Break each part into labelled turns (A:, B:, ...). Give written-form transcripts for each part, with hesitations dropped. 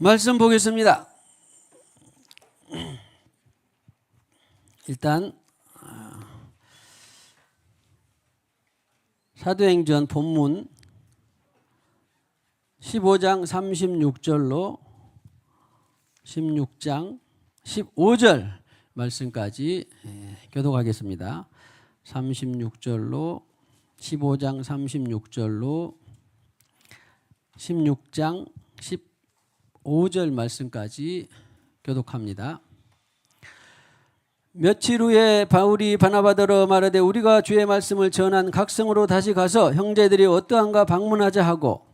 A: 말씀 보겠습니다. 일단 사도행전 본문 15장 36절로 16장 15절 말씀까지 교독하겠습니다. 36절로 15장 36절로 16장 15절 말씀까지 교독합니다. 며칠 후에 바울이 바나바더러 말하되 우리가 주의 말씀을 전한 각성으로 다시 가서 형제들이 어떠한가 방문하자 하고,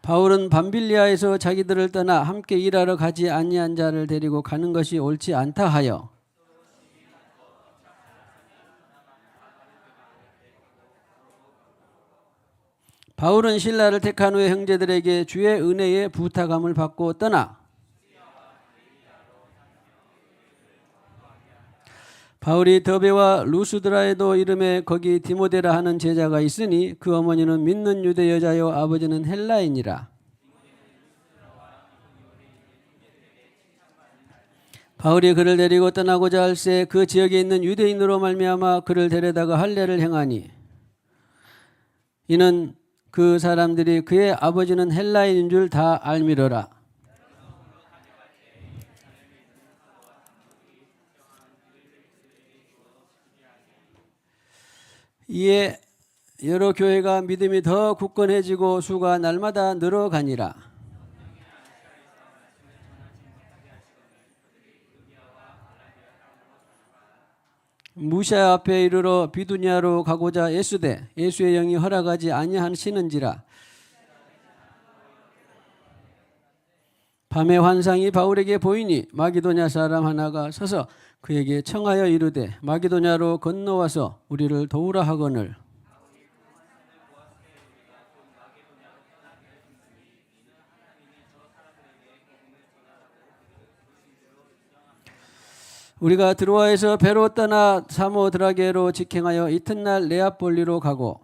A: 바울은 밤빌리아에서 자기들을 떠나 함께 일하러 가지 아니한 자를 데리고 가는 것이 옳지 않다 하여 바울은 신라를 택한 후에 형제들에게 주의 은혜의 부탁함을 받고 떠나 바울이 더베와 루스드라에도 이름에 거기 디모데라 하는 제자가 있으니 그 어머니는 믿는 유대 여자요 아버지는 헬라인이라. 바울이 그를 데리고 떠나고자 할새 그 지역에 있는 유대인으로 말미암아 그를 데려다가 할례를 행하니 이는 그 사람들이 그의 아버지는 헬라인인 줄 다 알미러라. 이에 여러 교회가 믿음이 더 굳건해지고 수가 날마다 늘어가니라. 무샤 앞에 이르러 비두니아로 가고자 예수되 예수의 영이 허락하지 아니하시는지라. 밤에 환상이 바울에게 보이니 마기도냐 사람 하나가 서서 그에게 청하여 이르되 마기도냐로 건너와서 우리를 도우라 하거늘. 우리가 드로아에서 배로 떠나 사모드라게로 직행하여 이튿날 네아폴리로 가고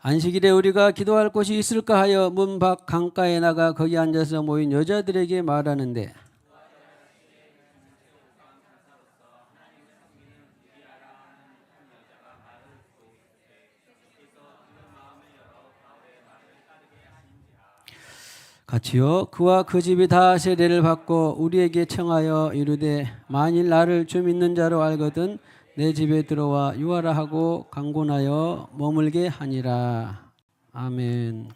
A: 안식일에 우리가 기도할 곳이 있을까 하여 문 밖 강가에 나가 거기 앉아서 모인 여자들에게 말하는데 같이요 그와 그 집이 다 세례를 받고 우리에게 청하여 이르되 만일 나를 주 믿는 자로 알거든 내 집에 들어와 유하라 하고 강권하여 머물게 하니라. 아멘.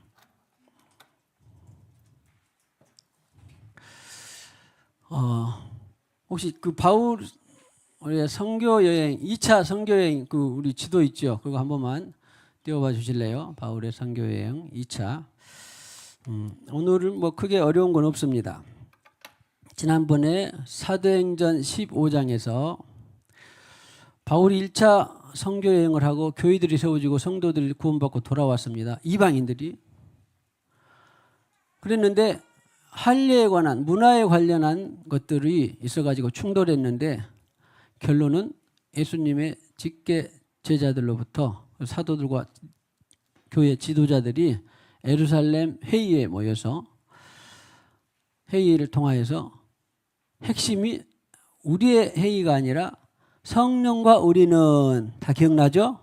A: 혹시 그 바울 우리의 선교 여행 2차 선교 여행 그 우리 지도 있죠? 그거 한 번만 띄워봐 주실래요? 바울의 선교 여행 2차. 오늘은 뭐 크게 어려운 건 없습니다. 지난번에 사도행전 15장에서 바울이 1차 선교 여행을 하고 교회들이 세워지고 성도들이 구원받고 돌아왔습니다. 이방인들이. 그랬는데 할례에 관한 문화에 관련한 것들이 있어가지고 충돌했는데 결론은 예수님의 직계 제자들로부터 사도들과 교회 지도자들이 예루살렘 회의에 모여서 회의를 통하여서 핵심이 우리의 회의가 아니라 성령과 우리는 다 기억나죠?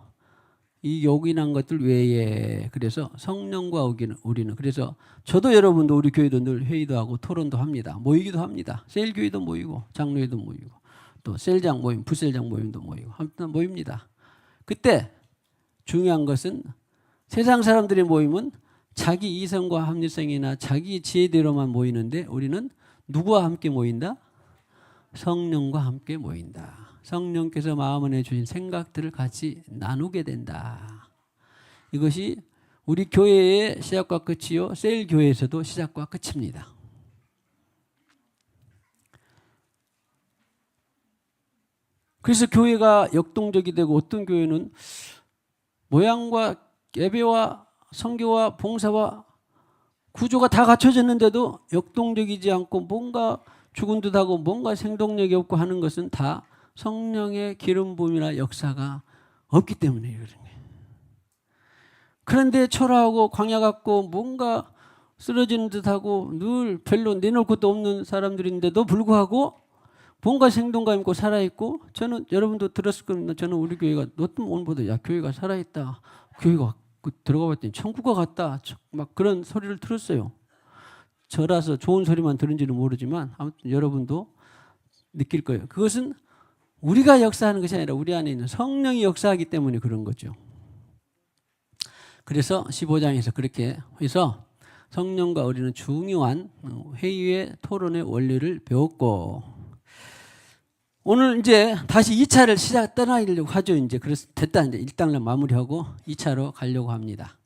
A: 이 요긴한 것들 외에 그래서 성령과 우리는 그래서 저도 여러분도 우리 교회도 늘 회의도 하고 토론도 합니다. 모이기도 합니다. 셀교회도 모이고 장로회도 모이고 또 셀장 모임, 부셀장 모임도 모이고 아무튼 모입니다. 그때 중요한 것은 세상 사람들의 모임은 자기 이성과 합리성이나 자기 지혜대로만 모이는데 우리는 누구와 함께 모인다? 성령과 함께 모인다. 성령께서 마음 안에 주신 생각들을 같이 나누게 된다. 이것이 우리 교회의 시작과 끝이요 셀 교회에서도 시작과 끝입니다. 그래서 교회가 역동적이 되고 어떤 교회는 모양과 예배와 선교와 봉사와 구조가 다 갖춰졌는데도 역동적이지 않고 뭔가 죽은 듯하고 뭔가 생동력이 없고 하는 것은 다 성령의 기름 부음이나 역사가 없기 때문에 그런 거예요. 그런데 초라하고 광야 같고 뭔가 쓰러지는 듯하고 늘 별로 내놓을 것도 없는 사람들인데도 불구하고 뭔가 생동감 있고 살아있고, 저는 여러분도 들었을 겁니다. 저는 우리 교회가 어떤 오늘보다 야 교회가 살아있다, 교회가 들어가 봤더니 천국과 같다, 막 그런 소리를 들었어요. 저라서 좋은 소리만 들은지는 모르지만 아무튼 여러분도 느낄 거예요. 그것은 우리가 역사하는 것이 아니라 우리 안에 있는 성령이 역사하기 때문에 그런 거죠. 그래서 15장에서 그렇게 해서 성령과 우리는 중요한 회의의 토론의 원리를 배웠고, 오늘 이제 다시 2차를 떠나려고 하죠. 이제 그래서 됐다, 이제 1단을 마무리하고 2차로 가려고 합니다.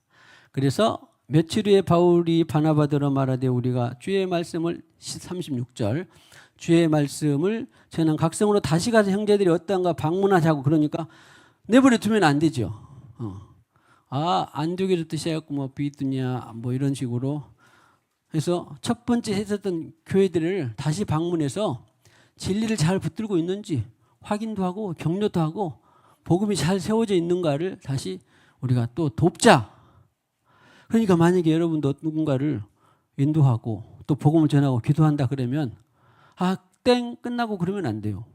A: 그래서 며칠 후에 바울이 바나바더러 말하되 우리가 주의 말씀을 36절 주의 말씀을 저는 각성으로 다시 가서 형제들이 어떠한가 방문하자고, 그러니까 내버려 두면 안 되죠. 안두기를 뜻이었고 뭐 비두냐 뭐 이런 식으로 해서 첫 번째 했었던 교회들을 다시 방문해서 진리를 잘 붙들고 있는지 확인도 하고 격려도 하고 복음이 잘 세워져 있는가를 다시 우리가 또 돕자. 그러니까 만약에 여러분도 누군가를 인도하고 또 복음을 전하고 기도한다 그러면 땡 끝나고 그러면 안 돼요.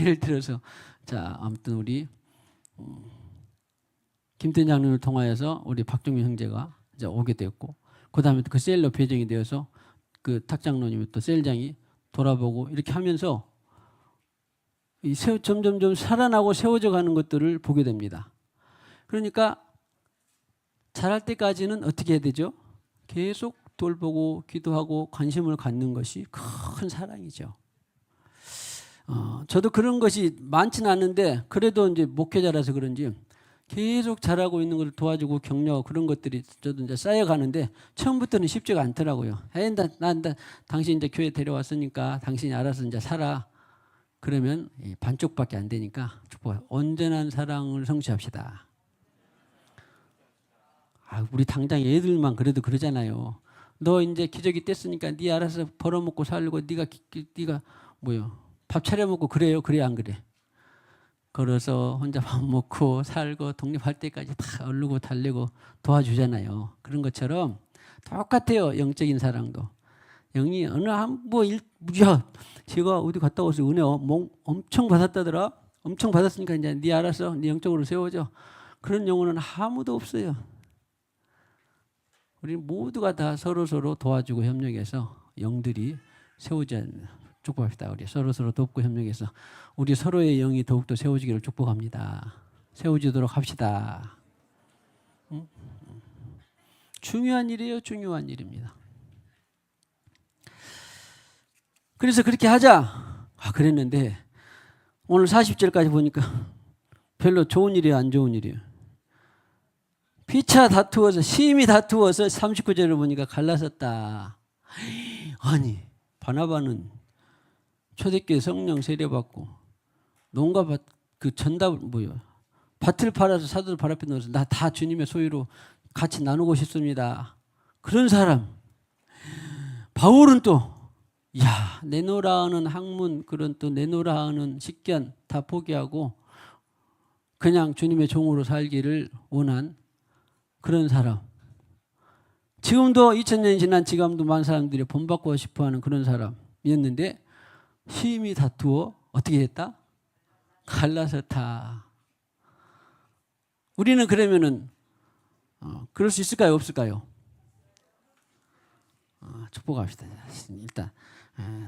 A: 예를 들어서 자 아무튼 우리 김태현 장로를 통하여서 우리 박종민 형제가 이제 오게 되었고, 그 다음에 그 셀로 배정이 되어서 그 탁장로님이 또 셀장이 돌아보고 이렇게 하면서 점점점 살아나고 세워져 가는 것들을 보게 됩니다. 그러니까 자랄 때까지는 어떻게 해야 되죠? 계속 돌보고 기도하고 관심을 갖는 것이 큰 사랑이죠. 저도 그런 것이 많지는 않은데 그래도 이제 목회자라서 그런지 계속 잘하고 있는 걸 도와주고 격려하고 그런 것들이 저도 이제 쌓여가는데 처음부터는 쉽지가 않더라고요. 난 당신 이제 교회 데려왔으니까 당신이 알아서 이제 살아. 그러면 반쪽밖에 안 되니까 온전한 사랑을 성취합시다. 우리 당장 애들만 그래도 그러잖아요. 너 이제 기저귀 뗐으니까 네 알아서 벌어먹고 살고 네가 밥 차려 먹고 그래요? 그래 안 그래? 걸어서 혼자 밥 먹고 살고 독립할 때까지 다 얼르고 달래고 도와주잖아요. 그런 것처럼 똑같아요. 영적인 사랑도. 영이 어느 제가 어디 갔다 와서 은혜 엄청 받았다더라. 엄청 받았으니까 이제 네 알아서 네 영적으로 세워줘. 그런 영혼은 아무도 없어요. 우리 모두가 다 서로 도와주고 협력해서 영들이 세우자. 축복합시다. 우리 서로 돕고 협력해서 우리 서로의 영이 더욱더 세워지기를 축복합니다. 세워지도록 합시다. 중요한 일이에요. 중요한 일입니다. 그래서 그렇게 하자. 그랬는데 오늘 40절까지 보니까 별로 좋은 일이에요, 안 좋은 일이에요? 피차 다투어서 심히 다투어서 39절을 보니까 갈라섰다. 아니 바나바는 초대교회 성령 세례받고 농가 전답 밭을 팔아서 사도들 발 앞에 넣어서 나 다 주님의 소유로 같이 나누고 싶습니다. 그런 사람. 바울은 또 내노라 하는 학문, 그런 또 내노라 하는 식견 다 포기하고 그냥 주님의 종으로 살기를 원한 그런 사람. 지금도 2000년이 지난 지금도 많은 사람들이 본받고 싶어하는 그런 사람이었는데 심히 다투어 어떻게 했다? 갈라섰다. 우리는 그러면은 그럴 수 있을까요? 없을까요? 축복합시다. 일단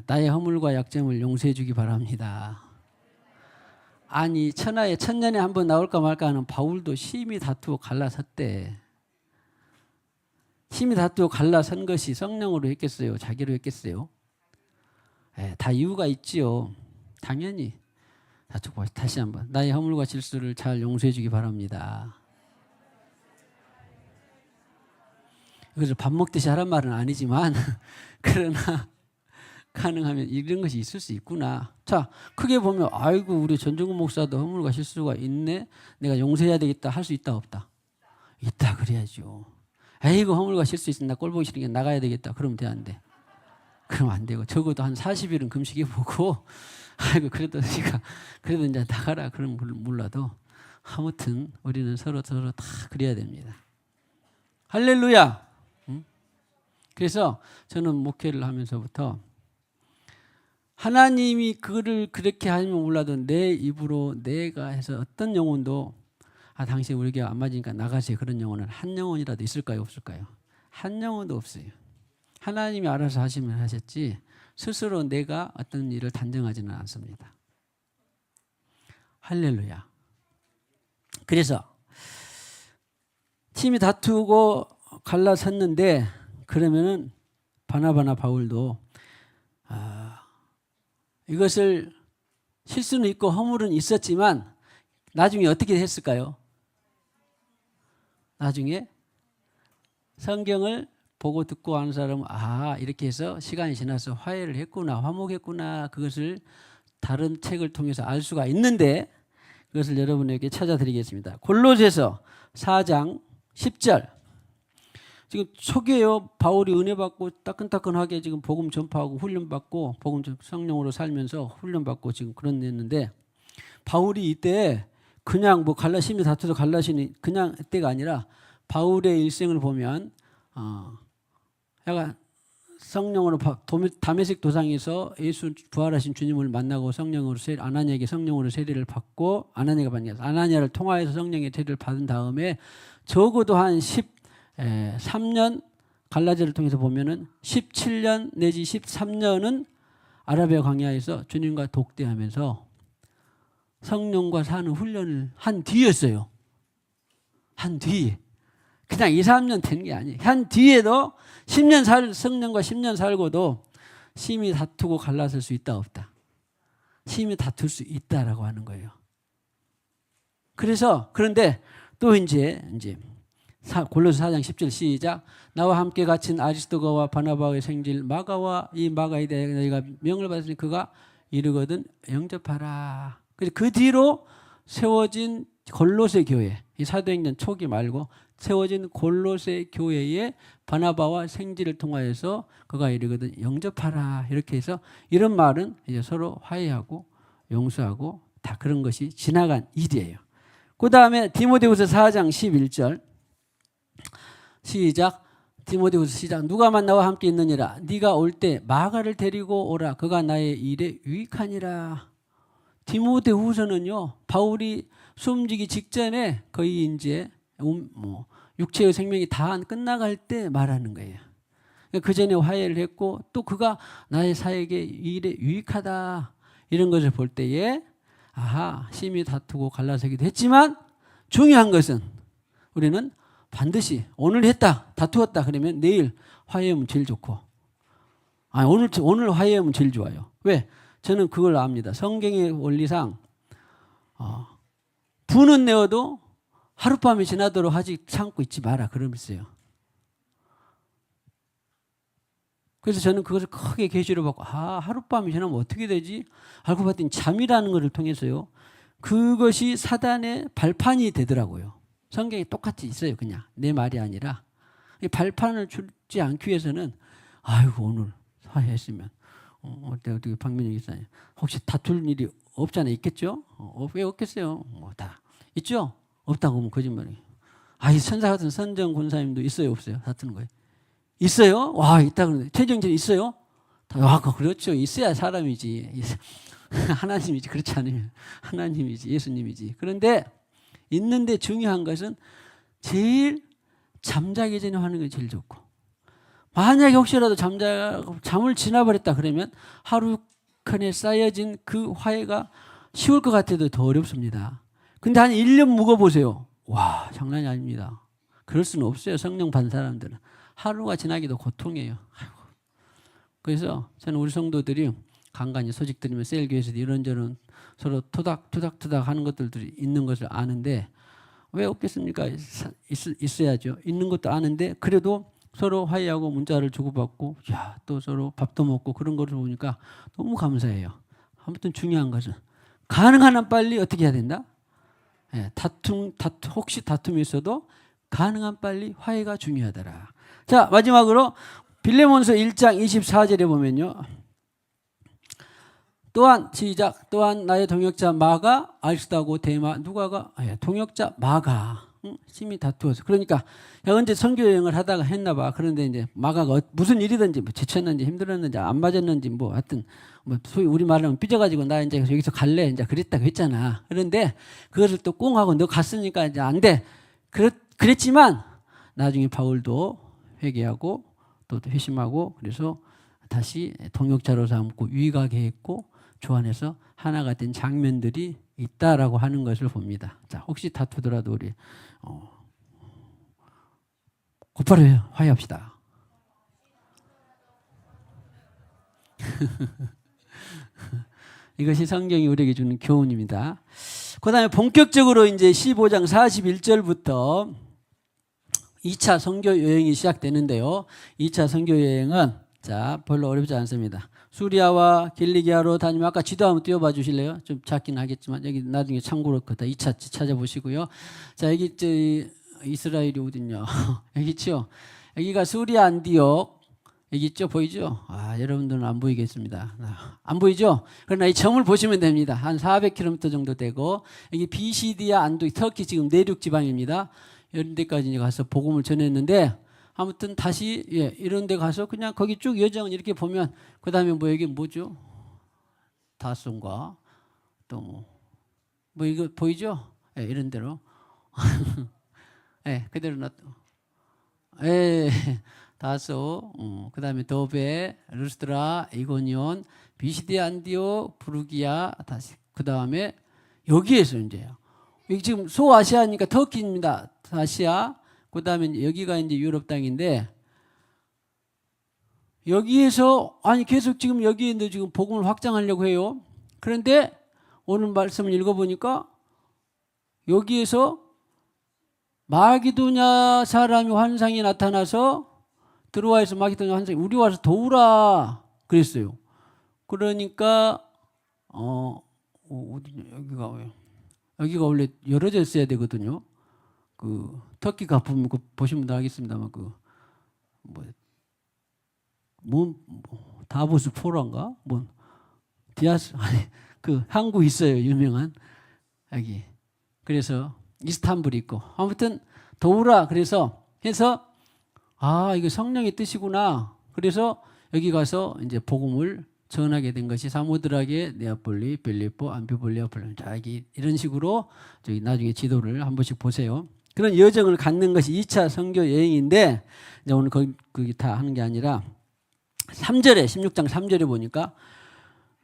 A: 나의 허물과 약점을 용서해 주기 바랍니다. 아니 천년에 한 번 나올까 말까 하는 바울도 심히 다투어 갈라섰대. 심히 다투어 갈라선 것이 성령으로 했겠어요? 자기로 했겠어요? 다 이유가 있지요. 당연히. 다시 한번 나의 허물과 실수를 잘 용서해 주기 바랍니다. 그래서 밥 먹듯이 하란 말은 아니지만 그러나 가능하면 이런 것이 있을 수 있구나. 자, 크게 보면 아이고 우리 전종훈 목사도 허물과 실수가 있네. 내가 용서해야 되겠다. 할 수 있다 없다? 있다 그래야죠. 에이구 허물과 실수 있으면 나 꼴 보기 싫으니까 나가야 되겠다. 그러면 돼 안 돼? 그럼 안 되고 적어도 한 40일은 금식해 보고 아이고 그래도 네가 그래도 이제 나가라 그럼 몰라도 아무튼 우리는 서로 다 그래야 됩니다. 할렐루야. 그래서 저는 목회를 하면서부터 하나님이 그를 그렇게 하면 몰라도 내 입으로 내가 해서 어떤 영혼도 당신 우리 교회 안 맞으니까 나가세요. 그런 영혼은 한 영혼이라도 있을까요? 없을까요? 한 영혼도 없어요. 하나님이 알아서 하시면 하셨지 스스로 내가 어떤 일을 단정하지는 않습니다. 할렐루야. 그래서 팀이 다투고 갈라섰는데 그러면은 바나바나 바울도 이것을 실수는 있고 허물은 있었지만 나중에 어떻게 했을까요? 나중에 성경을 보고 듣고 하는 사람은 이렇게 해서 시간이 지나서 화해를 했구나 화목했구나 그것을 다른 책을 통해서 알 수가 있는데 그것을 여러분에게 찾아드리겠습니다. 골로새서 4장 10절 지금 초기에요. 바울이 은혜 받고 따끈따끈하게 지금 복음 전파하고 훈련 받고 복음 성령으로 살면서 훈련 받고 지금 그런 했는데 바울이 이때 그냥 뭐 갈라심이 다투서 갈라시니 그냥 때가 아니라 바울의 일생을 보면 약간 성령으로 다메섹 도상에서 예수 부활하신 주님을 만나고 성령으로 아나니아에게 성령으로 세례를 받고 아나니아를 통하여서 성령의 세례를 받은 다음에 적어도 한 13년 갈라디아를 통해서 보면은 17년 내지 13년은 아라비아 광야에서 주님과 독대하면서 성령과 사는 훈련을 한 뒤였어요. 한 뒤에. 그냥 2, 3년 된 게 아니에요. 한 뒤에도 10년 성령과 10년 살고도 심히 다투고 갈라설 수 있다 없다. 심히 다툴 수 있다라고 하는 거예요. 그런데 또 이제 골로새 4장 10절 시작. 나와 함께 갇힌 아리스도가와 바나바의 생질 마가와 이 마가에 대해 너희가 명을 받았으니 그가 이르거든 영접하라. 그래서 그 뒤로 세워진 골로새 교회, 이 사도행전 초기 말고 세워진 골로새 교회의 바나바와 생질을 통하여서 그가 이르거든 영접하라. 이렇게 해서 이런 말은 이제 서로 화해하고 용서하고 다 그런 것이 지나간 일이에요. 그 다음에 디모데후서 4장 11절 시작. 디모데후서 시작. 누가 만나와 함께 있느니라. 네가 올 때 마가를 데리고 오라. 그가 나의 일에 유익하니라. 디모데후서는요 바울이 숨지기 직전에 거의 이제 육체의 생명이 다 끝나갈 때 말하는 거예요. 그 전에 화해를 했고 또 그가 나의 사역에 일에 유익하다 이런 것을 볼 때에 심히 다투고 갈라서기도 했지만 중요한 것은 우리는 반드시 오늘 했다 다투었다 그러면 내일 화해하면 제일 좋고 오늘 화해하면 제일 좋아요. 왜? 저는 그걸 압니다. 성경의 원리상 분은 내어도 하룻밤이 지나도록 하지 참고 있지 마라 그러면서요. 그래서 저는 그것을 크게 계시로 받고 하룻밤이 지나면 어떻게 되지? 알고 봤더니 잠이라는 것을 통해서요. 그것이 사단의 발판이 되더라고요. 성경에 똑같이 있어요. 그냥 내 말이 아니라 발판을 주지 않기 위해서는 오늘 화해했으면 어떻게 박민영 기사님 혹시 다툴 일이 없잖아요. 있겠죠? 왜 없겠어요? 다 있죠? 없다고 하면 거짓말이에요. 이 선사 같은 선정 권사님도 있어요? 없어요? 다투는 거예요? 있어요? 있다 그러는데 최정진 있어요? 그렇죠. 있어야 사람이지. 하나님이지. 그렇지 않으면 하나님이지. 예수님이지. 그런데 있는데 중요한 것은 제일 잠자기 전에 하는 게 제일 좋고 만약에 혹시라도 잠을 지나버렸다 그러면 하루 간에 쌓여진 그 화해가 쉬울 것 같아도 더 어렵습니다. 근데 한 1년 묵어보세요. 장난이 아닙니다. 그럴 수는 없어요. 성령 받은 사람들은. 하루가 지나기도 고통이에요. 그래서 저는 우리 성도들이 간간히 소식 들으면 셀교에서도 이런저런 서로 토닥토닥 하는 것들이 있는 것을 아는데 왜 없겠습니까? 있어야죠. 있는 것도 아는데 그래도 서로 화해하고 문자를 주고받고 또 서로 밥도 먹고 그런 것을 보니까 너무 감사해요. 아무튼 중요한 것은 가능한 한 빨리 어떻게 해야 된다? 혹시 다툼이 있어도 가능한 빨리 화해가 중요하더라. 자 마지막으로 빌레몬서 1장 24절에 보면요. 또한 시작. 또한 나의 동역자 마가 알스다고 데마 누가가 동역자 마가 심히 다투어서 그러니까 언제 선교 여행을 하다가 했나 봐. 그런데 이제 마가가 무슨 일이든지 뭐 지쳤는지 힘들었는지 안 맞았는지 뭐 하여튼 뭐 소위 우리 말하면 삐져가지고 나 이제 여기서 갈래 이제 그랬다고 했잖아. 그런데 그것을 또 꽁하고 너 갔으니까 이제 안 돼. 그랬지만 나중에 바울도 회개하고 또 회심하고 그래서 다시 동역자로 삼고 유익하게 했고 주 안에서 하나가 된 장면들이 있다라고 하는 것을 봅니다. 자, 혹시 다투더라도 우리 곧바로 화해합시다. 이것이 성경이 우리에게 주는 교훈입니다. 그 다음에 본격적으로 이제 15장 41절부터 2차 선교 여행이 시작되는데요. 2차 선교 여행은 자 별로 어렵지 않습니다. 수리아와 길리기아로 다니면 아까 지도 한번 띄워봐 주실래요? 좀 작긴 하겠지만 여기 나중에 참고로 그다 2차 찾아보시고요. 자 여기 이스라엘이 어딨냐? 여기 있죠. 여기가 수리아 안디옥 여기 있죠. 보이죠? 여러분들은 안 보이겠습니다. 안 보이죠? 그러나 이 점을 보시면 됩니다. 한 400km 정도 되고 여기 비시디아 안독 터키 지금 내륙 지방입니다. 이런 데까지 가서 복음을 전했는데 아무튼 다시 이런 데 가서 그냥 거기 쭉 여정을 이렇게 보면 그 다음에 뭐 여기 뭐죠? 다손과 또 뭐 이거 보이죠? 이런 데로 그대로 놔둬. 다소 그 다음에 도베, 루스드라, 이고니온, 비시디 안디오, 부르기아 다시 그 다음에 여기에서 이제요. 여기 지금 소아시아니까 터키입니다. 아시아. 그 다음에 여기가 이제 유럽 땅인데 여기에서 계속 지금 여기에 있는데 지금 복음을 확장하려고 해요. 그런데 오늘 말씀을 읽어보니까 여기에서 마기도냐 사람이 환상이 나타나서 들어와서 마기도냐 환상이 우리 와서 도우라 그랬어요. 그러니까 어디냐 여기가 원래 열어져 있어야 되거든요. 그 터키 가품 보신 분들 알겠습니다만 다보스 포란가 디아스 그 항구 있어요 유명한 여기. 그래서 이스탄불이 있고 아무튼 도우라 그래서 해서 이거 성령의 뜻이구나. 그래서 여기 가서 이제 복음을 전하게 된 것이 사모드라게 네아폴리, 빌립보, 안피볼리아, 플란자기 이런 식으로 저기 나중에 지도를 한 번씩 보세요. 그런 여정을 갖는 것이 2차 선교 여행인데 이제 오늘 거기 다 하는 게 아니라 3절에 16장 3절에 보니까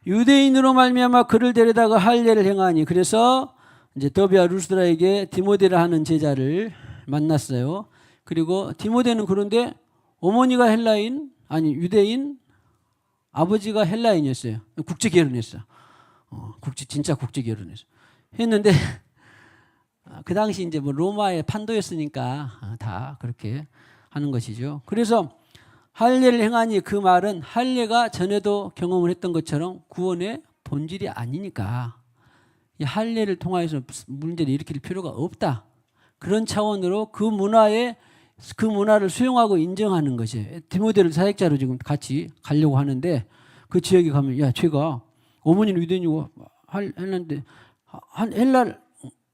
A: 유대인으로 말미암아 그를 데려다가 할례를 행하니 그래서 이제 더비아 루스드라에게 디모데를 하는 제자를 만났어요. 그리고 디모데는 그런데 어머니가 헬라인 아니 유대인 아버지가 헬라인이었어요. 국제 결혼했어. 진짜 국제 결혼했어. 했는데 그 당시 이제 뭐 로마의 판도였으니까 다 그렇게 하는 것이죠. 그래서 할례를 행하니 그 말은 할례가 전에도 경험을 했던 것처럼 구원의 본질이 아니니까 이 할례를 통해서 문제를 일으킬 필요가 없다. 그런 차원으로 그 문화를 수용하고 인정하는 것이에요. 디모데를 사역자로 지금 같이 가려고 하는데 그 지역에 가면 제가 어머니는 유대인이고 할례인데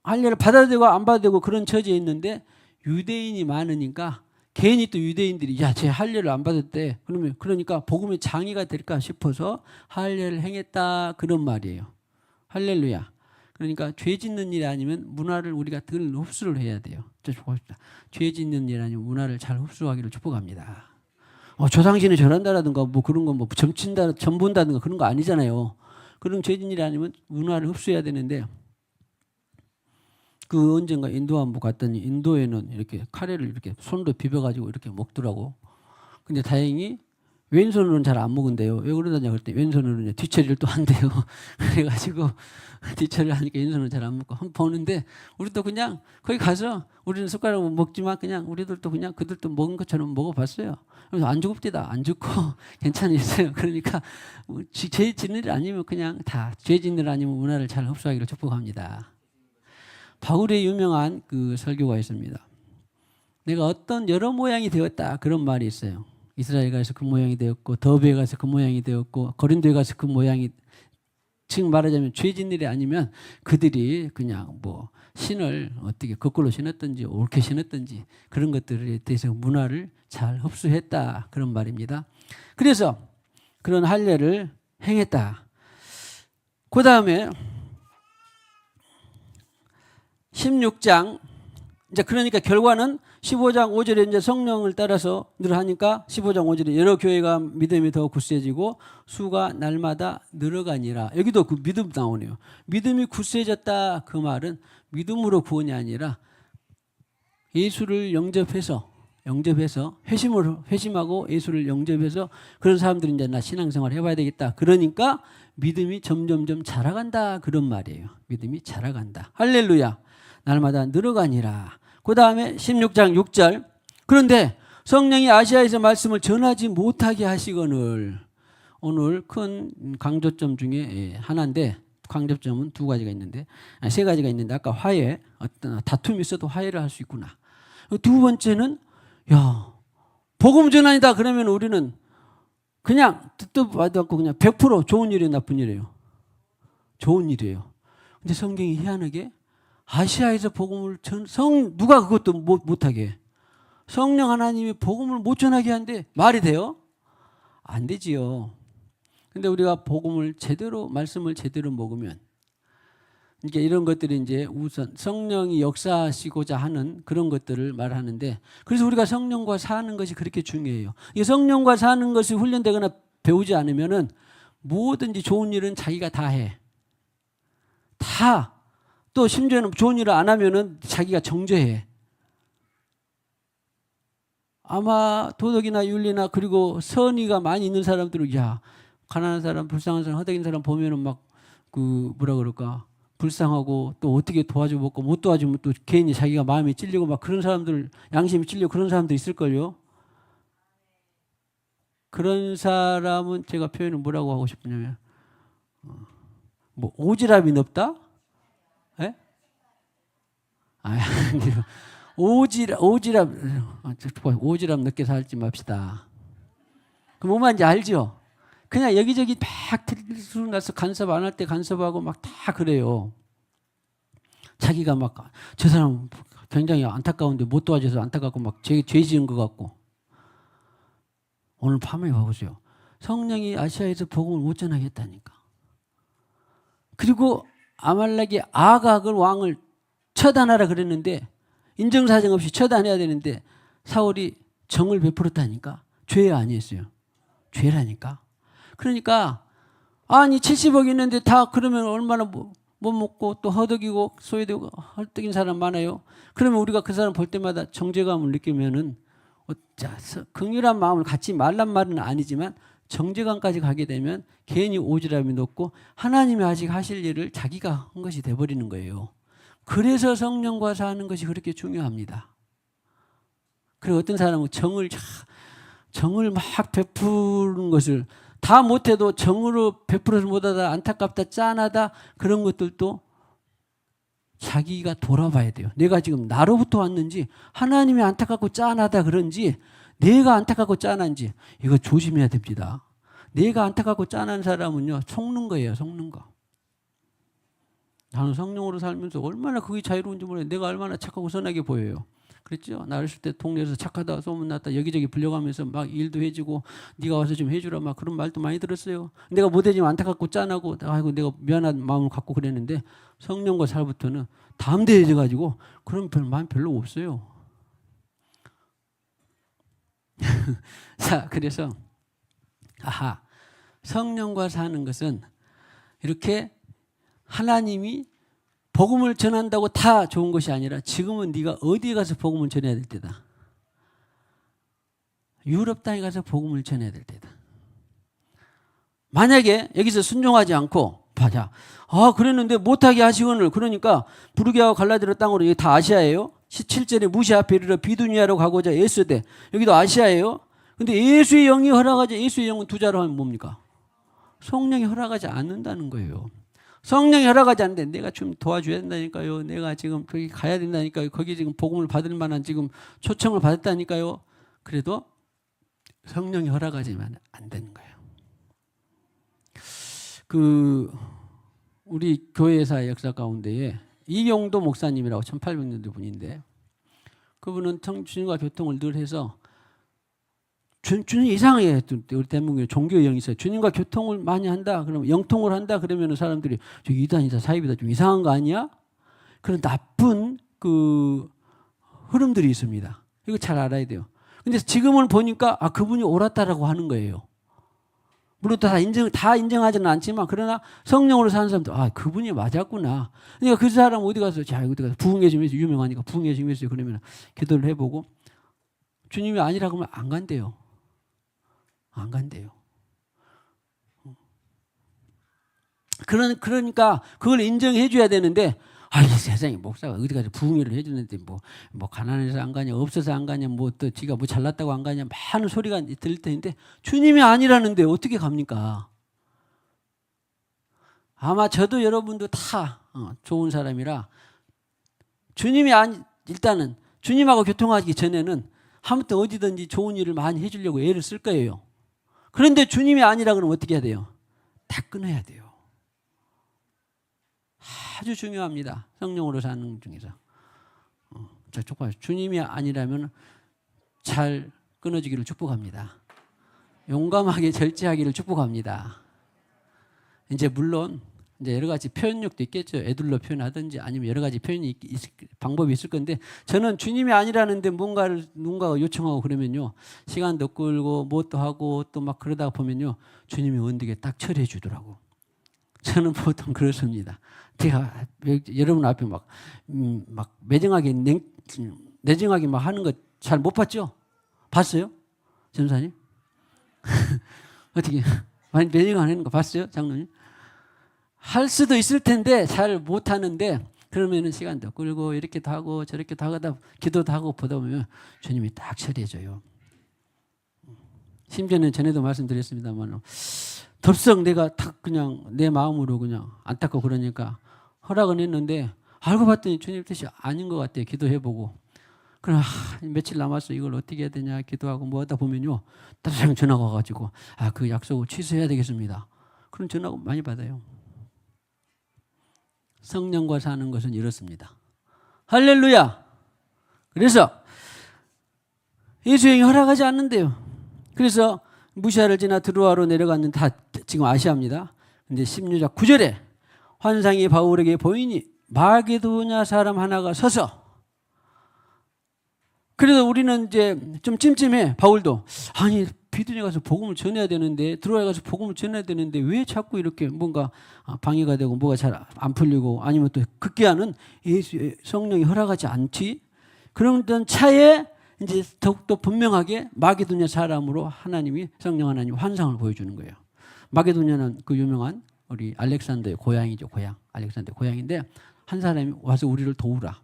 A: 할례를 받아도 되고 안 받아도 되고 그런 처지에 있는데 유대인이 많으니까 괜히 또 유대인들이 쟤 할례를 안 받았대. 그러니까 복음의 장애가 될까 싶어서 할례를 행했다 그런 말이에요. 할렐루야. 그러니까 죄 짓는 일이 아니면 문화를 우리가 늘 흡수를 해야 돼요. 죄 짓는 일 아니면 문화를 잘 흡수하기를 축복합니다. 저 당신이 저런다라든가 뭐 그런 거 뭐 점친다, 점본다든가 그런 거 아니잖아요. 그런 죄 짓는 일이 아니면 문화를 흡수해야 되는데 그 언젠가 인도 한번 갔더니 인도에는 이렇게 카레를 이렇게 손으로 비벼가지고 이렇게 먹더라고. 근데 다행히 왼손으로는 잘 안 먹은대요. 왜 그러느냐 그랬더니 왼손으로는 뒤처리를 또 한대요. 그래가지고 뒤처리를 하니까 왼손으로 잘 안 먹고 한번 보는데 우리도 그냥 거기 가서 우리는 숟가락으로 먹지만 그냥 우리들도 그냥 그들도 먹은 것처럼 먹어봤어요. 그래서 안 죽읍디다. 안 죽고 괜찮았어요. 그러니까 죄 짓는 일 아니면 그냥 다 죄 짓는 일 아니면 문화를 잘 흡수하기를 축복합니다. 바울의 유명한 그 설교가 있습니다. 내가 어떤 여러 모양이 되었다 그런 말이 있어요. 이스라엘 가서 그 모양이 되었고 더베에 가서 그 모양이 되었고 고린도에 가서 그 모양이 지금 말하자면 죄진 일이 아니면 그들이 그냥 뭐 신을 어떻게 거꾸로 신었든지 옳게 신었든지 그런 것들에 대해서 문화를 잘 흡수했다 그런 말입니다. 그래서 그런 할례를 행했다. 그 다음에 16장 이제 그러니까 결과는 15장 5절에 이제 성령을 따라서 늘 하니까 15장 5절에 여러 교회가 믿음이 더 굳세지고 수가 날마다 늘어가니라. 여기도 그 믿음 나오네요. 믿음이 굳세졌다 그 말은 믿음으로 구원이 아니라 예수를 영접해서 회심하고 예수를 영접해서 그런 사람들이 이제 나 신앙생활 해봐야 되겠다. 그러니까 믿음이 점점점 자라간다 그런 말이에요. 믿음이 자라간다. 할렐루야. 날마다 늘어가니라. 그 다음에 16장 6절 그런데 성령이 아시아에서 말씀을 전하지 못하게 하시거늘 오늘 큰 강조점 중에 하나인데 강조점은 두 가지가 있는데 세 가지가 있는데 아까 화해 어떤 다툼이 있어도 화해를 할 수 있구나. 두 번째는 야 복음 전환이다 그러면 우리는 그냥 듣도 봐도 않고 그냥 100% 좋은 일이에요 나쁜 일이에요? 좋은 일이에요. 근데 성경이 희한하게 아시아에서 복음을 누가 그것도 못하게 해? 성령 하나님이 복음을 못 전하게 한데 말이 돼요? 안 되지요. 근데 우리가 복음을 제대로 말씀을 제대로 먹으면 이게 이런 것들이 이제 우선 성령이 역사하시고자 하는 그런 것들을 말하는데 그래서 우리가 성령과 사는 것이 그렇게 중요해요. 이 성령과 사는 것이 훈련되거나 배우지 않으면은 뭐든지 좋은 일은 자기가 다 해. 다. 또 심지어는 좋은 일을 안 하면은 자기가 정죄해. 아마 도덕이나 윤리나 그리고 선의가 많이 있는 사람들은 야 가난한 사람, 불쌍한 사람, 허덕인 사람 보면은 막 그 뭐라 그럴까 불쌍하고 또 어떻게 도와줘 먹고 못 도와주면 또 괜히 자기가 마음이 찔리고 막 그런 사람들 양심이 찔리고 그런 사람도 있을걸요. 그런 사람은 제가 표현을 뭐라고 하고 싶으냐면 뭐 오지랖이 넓다? 예? 아, 오지랖 늦게 살지 맙시다. 그 뭔 말인지 알죠? 그냥 여기저기 막 들쑥 나서 간섭 안 할 때 간섭하고 막 다 그래요. 자기가 막 저 사람 굉장히 안타까운데 못 도와줘서 안타깝고 막 죄 지은 것 같고. 오늘 밤에 봐보세요. 성령이 아시아에서 복음을 못 전하겠다니까. 그리고 아말렉이 아각을 왕을 처단하라 그랬는데 인정사정 없이 처단해야 되는데 사울이 정을 베풀었다니까. 죄 아니었어요. 죄라니까. 그러니까 아니 70억 있는데 다 그러면 얼마나 못 먹고 또 허덕이고 소외되고 헐떡인 사람 많아요. 그러면 우리가 그 사람 볼 때마다 정죄감을 느끼면은 긍휼한 마음을 갖지 말란 말은 아니지만 정죄감까지 가게 되면 괜히 오지랖이 높고 하나님이 아직 하실 일을 자기가 한 것이 돼버리는 거예요. 그래서 성령과 사는 것이 그렇게 중요합니다. 그리고 어떤 사람은 정을 막 베푸는 것을 다 못해도 정으로 베풀어서 못하다 안타깝다 짠하다 그런 것들도 자기가 돌아봐야 돼요. 내가 지금 나로부터 왔는지 하나님이 안타깝고 짠하다 그런지 내가 안타깝고 짠한지 이거 조심해야 됩니다. 내가 안타깝고 짠한 사람은요 속는 거예요. 속는 거. 나는 성령으로 살면서 얼마나 그게 자유로운지 몰라요. 내가 얼마나 착하고 선하게 보여요. 그랬죠? 나 어렸을 때 동네에서 착하다 소문났다 여기저기 불려가면서 막 일도 해주고 네가 와서 좀 해주라 막 그런 말도 많이 들었어요. 내가 못해지면 안타깝고 짠하고 아이고 내가 미안한 마음을 갖고 그랬는데 성령과 살부터는 담대해져가지고 그런 마음 별로 없어요. 자, 그래서 성령과 사는 것은 이렇게 하나님이 복음을 전한다고 다 좋은 것이 아니라 지금은 네가 어디에 가서 복음을 전해야 될 때다. 유럽 땅에 가서 복음을 전해야 될 때다. 만약에 여기서 순종하지 않고 봐자. 그랬는데 못하게 하시거늘 그러니까 부르게하고 갈라디아 땅으로 이게 다 아시아예요. 17절에 무시 앞에 이르러 비두니아로 가고자 예수대 여기도 아시아예요. 근데 예수의 영이 허락하지 예수의 영은 두 자로 하면 뭡니까? 성령이 허락하지 않는다는 거예요. 성령이 허락하지 않는데 내가 좀 도와줘야 된다니까요. 내가 지금 거기 가야 된다니까요. 거기 지금 복음을 받을 만한 지금 초청을 받았다니까요. 그래도 성령이 허락하지만 안 되는 거예요. 우리 교회사 역사 가운데에 이용도 목사님이라고 1800년대 분인데 그분은 주님과 교통을 늘 해서 주님 이상해요. 우리 대한민국에 종교의 영이 있어요. 주님과 교통을 많이 한다. 그러면 영통을 한다. 그러면 사람들이 저 이단이다 사입이다 좀 이상한 거 아니야? 그런 나쁜 흐름들이 있습니다. 이거 잘 알아야 돼요. 근데 지금은 보니까 그분이 옳았다라고 하는 거예요. 물론 다 인정하지는 않지만 그러나 성령으로 사는 사람들 그분이 맞았구나. 그러니까 그 사람 어디 가서 부흥의 주님에서 유명하니까 부흥의 주님에서 그러면 기도를 해보고 주님이 아니라고 하면 안 간대요. 안 간대요. 그러니까 그걸 인정해 줘야 되는데 이 세상에 목사가 어디 가서 부흥회를 해주는데 뭐 가난해서 안 가냐 없어서 안 가냐 또 지가 잘났다고 안 가냐 많은 소리가 들릴 텐데 주님이 아니라는데 어떻게 갑니까? 아마 저도 여러분도 다 좋은 사람이라 일단은 주님하고 교통하기 전에는 아무튼 어디든지 좋은 일을 많이 해주려고 애를 쓸 거예요. 그런데 주님이 아니라 그러면 어떻게 해야 돼요? 다 끊어야 돼요. 아주 중요합니다. 성령으로 사는 중에서. 주님이 아니라면 잘 끊어지기를 축복합니다. 용감하게 절제하기를 축복합니다. 물론 여러 가지 표현력도 있겠죠. 애들로 표현하든지 아니면 여러 가지 방법이 있을 건데 저는 주님이 아니라는데 누군가가 요청하고 그러면요. 시간도 끌고 뭣도 하고 또 막 그러다 보면요. 주님이 언덕에 딱 처리해 주더라고. 저는 보통 그렇습니다. 제가 여러분 앞에 막 매정하게 내정하게 막 하는 거 잘 못 봤죠? 봤어요? 전사님? 어떻게 많이 매정하는 거 봤어요? 장로님? 할 수도 있을 텐데 잘 못 하는데 그러면은 시간도 끌고 이렇게도 하고 저렇게도 하다 기도도 하고 보다 보면 주님이 딱 처리해 줘요. 심지어는 전에도 말씀드렸습니다만 덥석 내가 탁 그냥 내 마음으로 그냥 안타깝고 그러니까 허락은 했는데 알고 봤더니 주님 뜻이 아닌 것 같아요. 기도해보고. 그럼 며칠 남았어. 이걸 어떻게 해야 되냐 기도하고 뭐 하다 보면요. 따뜻한 전화가 와가지고 그 약속을 취소해야 되겠습니다. 그런 전화 많이 받아요. 성령과 사는 것은 이렇습니다. 할렐루야. 그래서 예수님이 허락하지 않는데요. 그래서 무시아를 지나 드로아로 내려갔는데 다 지금 아시아입니다. 근데 16장 9절에 환상이 바울에게 보이니 마게도냐 사람 하나가 서서 그래서 우리는 좀 찜찜해. 바울도 비두니에 가서 복음을 전해야 되는데 드로아에 가서 복음을 전해야 되는데 왜 자꾸 이렇게 뭔가 방해가 되고 뭐가 잘 안 풀리고 아니면 또 급기야는 예수의 성령이 허락하지 않지. 그런 차에 더욱더 분명하게 마게도냐 사람으로 성령 하나님이 환상을 보여주는 거예요. 마게도냐는 그 유명한 우리 알렉산더의 고향이죠. 알렉산더의 고향인데 한 사람이 와서 우리를 도우라.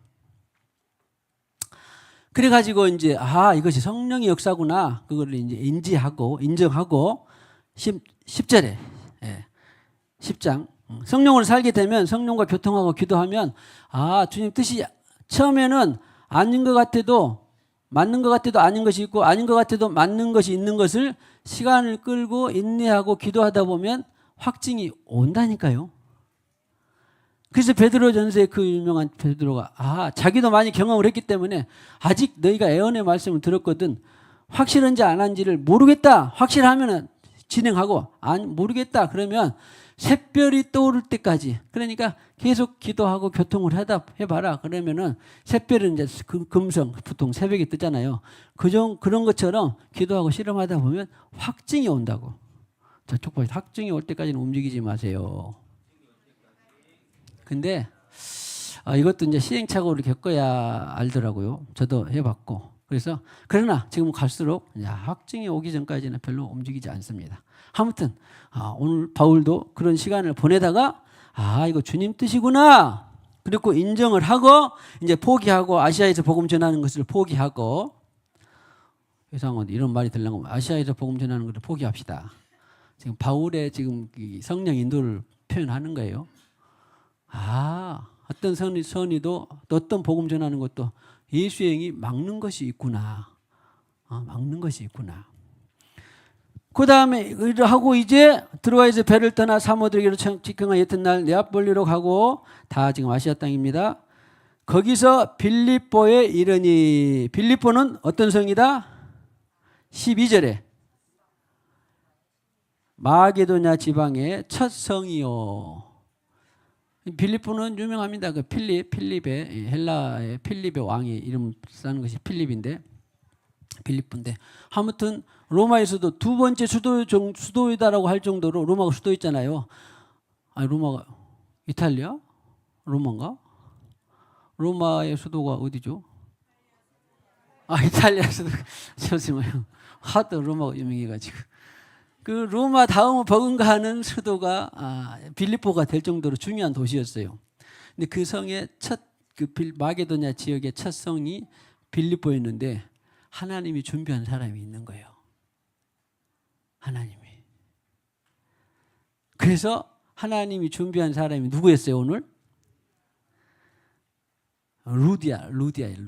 A: 그래가지고 이것이 성령의 역사구나. 그걸 인정하고 10절에 10장 성령으로 살게 되면 성령과 교통하고 기도하면 주님 뜻이 처음에는 아닌 것 같아도 맞는 것 같아도 아닌 것이 있고 아닌 것 같아도 맞는 것이 있는 것을 시간을 끌고 인내하고 기도하다 보면 확증이 온다니까요. 그래서 베드로전서에 그 유명한 베드로가 자기도 많이 경험을 했기 때문에 아직 너희가 애언의 말씀을 들었거든 확실한지 안 한지를 모르겠다. 확실하면 진행하고 모르겠다. 그러면 샛별이 떠오를 때까지 그러니까 계속 기도하고 교통을 해봐라. 그러면은 샛별은 금성 보통 새벽에 뜨잖아요. 그런 것처럼 기도하고 실험하다 보면 확증이 온다고. 저쪽 보세요. 확증이 올 때까지는 움직이지 마세요. 근데 이것도 시행착오를 겪어야 알더라고요. 저도 해봤고. 그래서 그러나 지금 갈수록 확증이 오기 전까지는 별로 움직이지 않습니다. 아무튼 오늘 바울도 그런 시간을 보내다가 이거 주님 뜻이구나. 그리고 인정을 하고 포기하고 아시아에서 복음 전하는 것을 포기하고 이상한 이런 말이 들려면 아시아에서 복음 전하는 것을 포기합시다. 지금 바울의 지금 성령 인도를 표현하는 거예요. 어떤 선의도 어떤 복음 전하는 것도 예수의 영이 막는 것이 있구나. 막는 것이 있구나. 그 다음에 하고 이제 들어와서 배를 떠나 사모들에게로 직행한 이튿날 네아폴리로 가고 다 지금 아시아 땅입니다. 거기서 빌립보에 이르니 빌립보는 어떤 성이다? 12절에 마게도냐 지방의 첫 성이요. 빌립보는 유명합니다. 그 필립의 헬라의 필립의 왕의 이름 쓰는 것이 필립인데 빌립보인데 아무튼 로마에서도 두 번째 수도이다라고 할 정도로 로마가 수도있잖아요. 아니 로마가 이탈리아? 로마인가? 로마의 수도가 어디죠? 아 이탈리아 수도. 잠시만요. 하도 로마가 유명해가지고 그 로마 다음을 버금가는 수도가 빌립보가 될 정도로 중요한 도시였어요. 근데 그 성의 그 마게도냐 지역의 첫 성이 빌립보였는데 하나님이 준비한 사람이 있는 거예요. 하나님이. 그래서 하나님이 준비한 사람이 누구였어요 오늘? 루디아예요.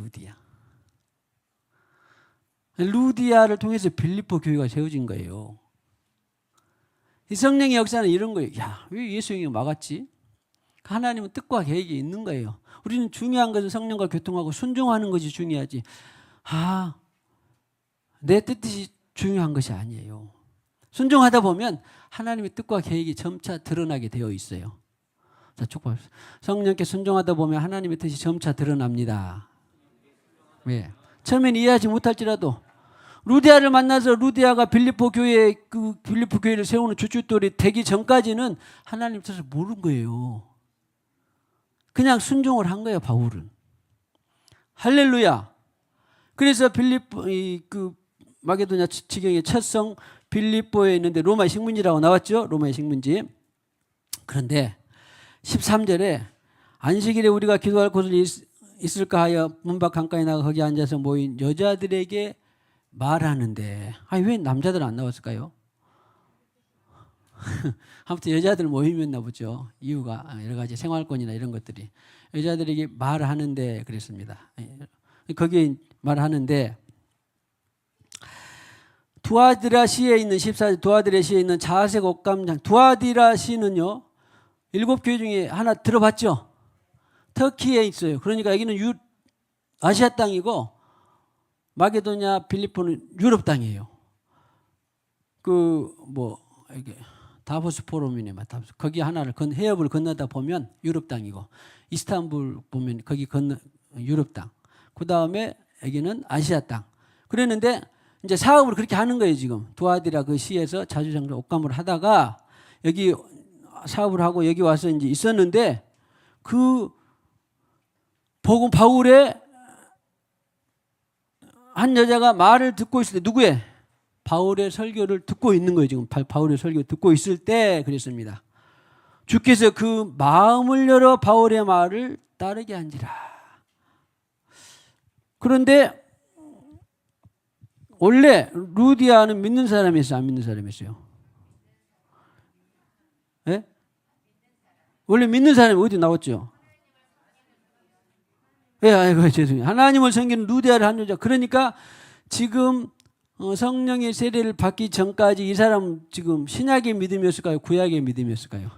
A: 루디아를 통해서 빌립보 교회가 세워진 거예요. 이 성령의 역사는 이런 거예요. 야, 왜 예수 형이 막았지? 하나님은 뜻과 계획이 있는 거예요. 우리는 중요한 것은 성령과 교통하고 순종하는 것이 중요하지. 내 뜻이 중요한 것이 아니에요. 순종하다 보면 하나님의 뜻과 계획이 점차 드러나게 되어 있어요. 자, 축복. 성령께 순종하다 보면 하나님의 뜻이 점차 드러납니다. 왜? 처음엔 이해하지 못할지라도 루디아를 만나서 루디아가 빌립보 교회를 세우는 주춧돌이 되기 전까지는 하나님 뜻을 모른 거예요. 그냥 순종을 한 거예요, 바울은. 할렐루야. 그래서 마게도냐 지경의 첫 성 빌립보에 있는데 로마의 식문지라고 나왔죠? 로마의 식문지. 그런데 13절에 안식일에 우리가 기도할 곳을 있을까 하여 문 밖 강가에 나가 거기 앉아서 모인 여자들에게 말하는데 왜 남자들 안 나왔을까요? 아무튼 여자들 모임이었나 보죠. 이유가 여러 가지 생활권이나 이런 것들이 여자들에게 말하는데 그랬습니다. 거기에 말하는데 두아디라시에 있는 14절 두아디라시에 있는 자색 옷감장 두아디라시는요 7교회 중에 하나 들어봤죠? 터키에 있어요. 그러니까 여기는 아시아 땅이고 마게도냐 빌립보는 유럽 땅이에요. 이게 다보스 포럼이네. 거기 하나를 해협을 건너다 보면 유럽 땅이고 이스탄불 보면 거기 유럽 땅. 그 다음에 여기는 아시아 땅. 그랬는데 이제 사업을 그렇게 하는 거예요 지금. 두아디라 그 시에서 자주장로 옷감을 하다가 여기 사업을 하고 여기 와서 이제 있었는데 그 복음 바울의 한 여자가 말을 듣고 있을 때 누구의? 바울의 설교를 듣고 있는 거예요. 지금 바울의 설교 듣고 있을 때 그랬습니다. 주께서 그 마음을 열어 바울의 말을 따르게 한지라. 그런데 원래 루디아는 믿는 사람이었어요? 안 믿는 사람이었어요? 예? 원래 믿는 사람이 어디 나왔죠? 예, 죄송해요. 하나님을 섬기는 루디아를 한 여자. 그러니까 지금 성령의 세례를 받기 전까지 이 사람 지금 신약의 믿음이었을까요? 구약의 믿음이었을까요?